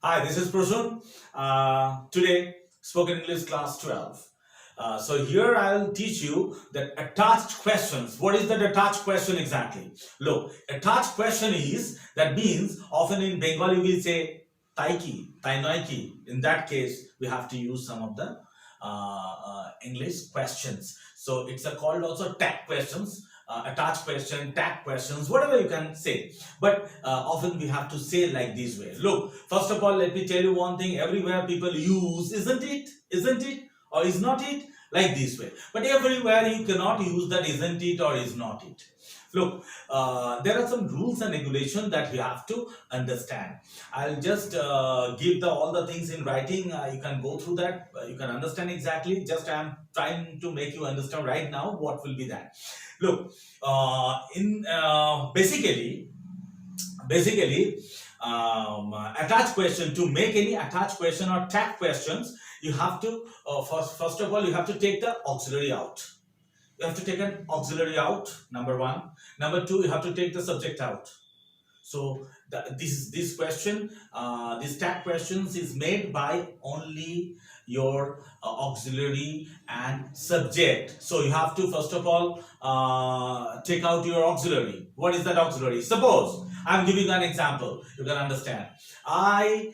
Hi, this is Prosun. Today, spoken English class 12. So here I will teach you the attached questions. What is that attached question exactly? Look, attached question is, that means often in Bengali we say taiki, tainoiki. In that case, we have to use some of the English questions. So it's called also tag questions. Attached question, tag questions, whatever you can say, but often we have to say like this way. Look, first of all, let me tell you one thing. Everywhere people use isn't it, or is not it, like this way, but everywhere you cannot use that isn't it or is not it. Look, there are some rules and regulations that you have to understand. I'll just give all the things in writing. You can go through that. You can understand exactly. Just I am trying to make you understand right now what will be that. Look, in basically, attached question, to make any attached question or tag questions, you have to first of all you have to take the auxiliary out. You have to take an auxiliary out, number one. Number two, you have to take the subject out. So this question, this tag questions is made by only your auxiliary and subject. So you have to first of all take out your auxiliary. What is that auxiliary? Suppose I'm giving an example, you can understand. My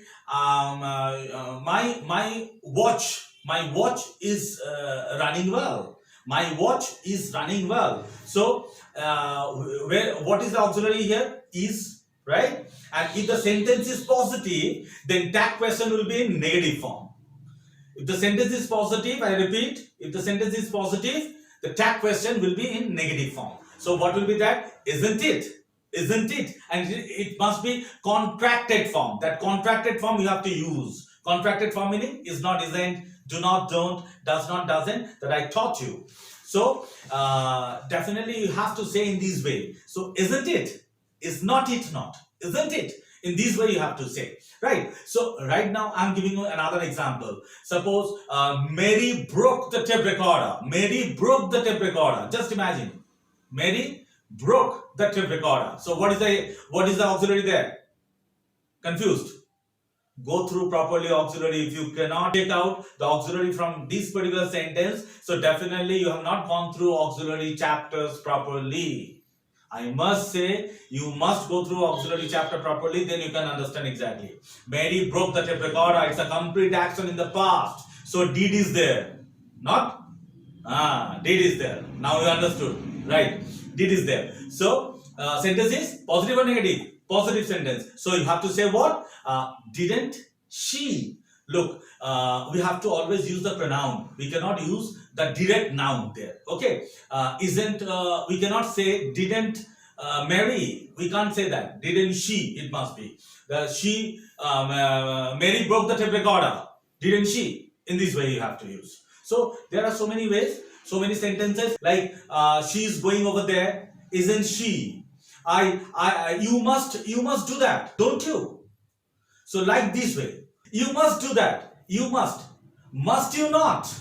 watch is running well. My watch is running well. So what is the auxiliary here? Is, right? And if the sentence is positive, then tag question will be in negative form. If the sentence is positive, I repeat, if the sentence is positive, the tag question will be in negative form. So what will be that? Isn't it? Isn't it? And it must be contracted form. That contracted form you have to use. Contracted form meaning is not, isn't, do not, don't, does not, doesn't, that I taught you. So definitely you have to say in this way. So isn't it? Is not it not? Isn't it? In this way you have to say, right? So right now I'm giving you another example. Suppose Mary broke the tape recorder. Mary broke the tape recorder. Just imagine, Mary broke the tape recorder. So what is the auxiliary there? Confused? Go through properly auxiliary. If you cannot take out the auxiliary from this particular sentence, so definitely you have not gone through auxiliary chapters properly. I must say, you must go through auxiliary chapter properly, then you can understand exactly. Mary broke the tape recorder. It's a complete action in the past. So did is there. Not? Did is there. Now you understood. Right. Did is there. So sentence is positive or negative? Positive sentence. So you have to say what? Didn't she? Look, we have to always use the pronoun. We cannot use the direct noun there. Okay? Isn't, we cannot say didn't Mary. We can't say that. Didn't she? It must be. Mary broke the tape recorder. Didn't she? In this way you have to use. So there are so many ways, so many sentences like she's going over there. Isn't she? You must do that, don't you? So like this way, you must do that. You must you not?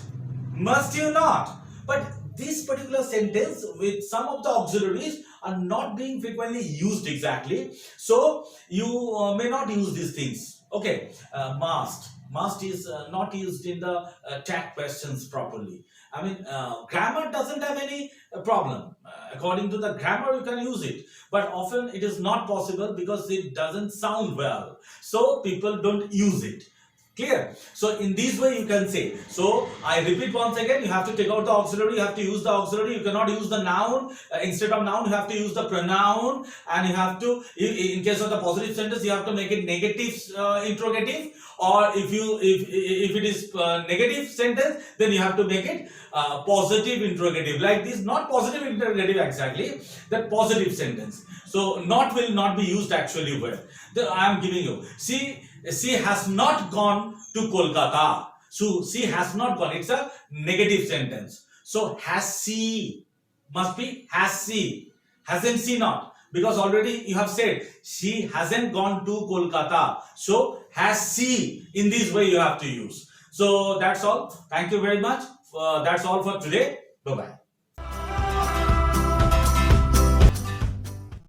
Must you not? But this particular sentence with some of the auxiliaries are not being frequently used exactly. So you may not use these things. Okay, must is not used in the tag questions properly. I mean, grammar doesn't have any problem. According to the grammar, you can use it. But often it is not possible because it doesn't sound well. So people don't use it. Clear? So in this way you can say. So I repeat once again, you have to take out the auxiliary, you have to use the auxiliary, you cannot use the noun. Instead of noun, you have to use the pronoun, and you have to, in case of the positive sentence, you have to make it negative interrogative, or if it is negative sentence, then you have to make it positive interrogative, like this. Not positive interrogative exactly, that positive sentence. So not will not be used actually where I am giving you. She has not gone to Kolkata. So she has not gone. It's a negative sentence. So has she must be has she. Hasn't she not? Because already you have said she hasn't gone to Kolkata. So has she. In this way you have to use. So that's all. Thank you very much. That's all for today. Bye-bye.